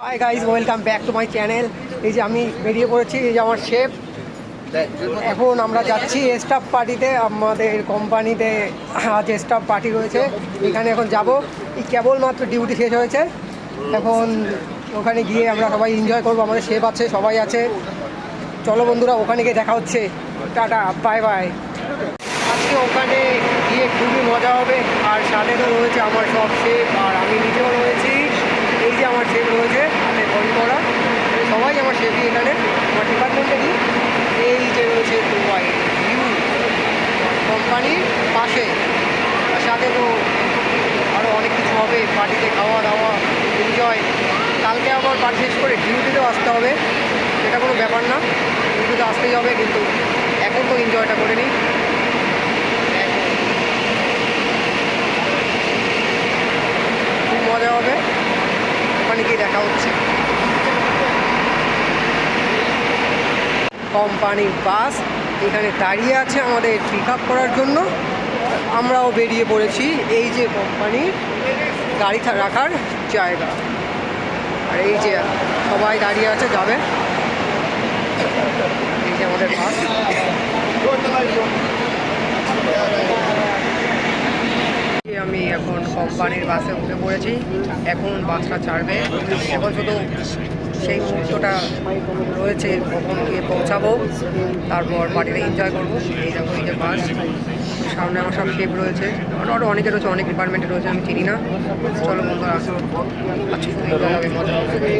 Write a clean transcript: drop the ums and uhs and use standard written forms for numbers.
Hi guys, welcome back to my channel. এই যে আমি বেরিয়ে পড়েছি, এই যে আমার শেফ। এখন আমরা যাচ্ছি স্টাফ পার্টিতে। আমাদের কোম্পানিতে আজ স্টাফ পার্টি রয়েছে, এখানে এখন যাব। এই কেবলমাত্র ডিউটি শেষ হয়েছে, এখন ওখানে গিয়ে আমরা সবাই এনজয় করবো। আমাদের শেফ আছে, সবাই আছে। চলো বন্ধুরা, ওখানে গিয়ে দেখা হচ্ছে। Tata, bye bye. আজকে ওখানে গিয়ে খুবই মজা হবে। আর সাথে তো রয়েছে আমার সব শেফ, আর আমি নিজেও রয়েছি। এই যে আমার শেফ রয়েছে হাতে বড়ি করা, সবাই আমার শেফই এখানে আমার ডিপার্টমেন্টেরই। এই যে রয়েছে দুবাই ভিউ কোম্পানির পাশে, আর সাথে তো আরও অনেক কিছু হবে পার্টিতে, খাওয়া দাওয়া, এনজয়। কালকে আবার পার্টি শেষ করে ডিউটিতেও আসতে হবে, সেটা কোনো ব্যাপার না, ডিউটিতে আসতেই হবে। কিন্তু এখন তো এনজয়টা করে নিই। খুব মজা হবে, ওখানে গিয়ে দেখা হচ্ছে। কোম্পানির বাস এখানে দাঁড়িয়ে আছে আমাদের পিক আপ করার জন্য। আমরাও বেরিয়ে পড়েছি। এই যে কোম্পানির গাড়ি রাখার জায়গা, আর এই যে সবাই দাঁড়িয়ে আছে, যাবে। এই যে আমাদের বাস। আমি এখন কোম্পানির বাসে উঠে পড়েছি, এখন বাসটা ছাড়বে। এখন শুধু সেই মুহূর্তটা রয়েছে, কখন গিয়ে পৌঁছাবো, তারপর পার্টিতে এনজয় করবো। এই দেখো, এই যে বাস, সামনে আমার সব শেপ রয়েছে, আরও অনেকে রয়েছে, অনেক ডিপার্টমেন্টে রয়েছে, আমি চিনি না। চলো বন্ধুরা, আচ্ছা শুধু এনজয় হবে, মজা হবে।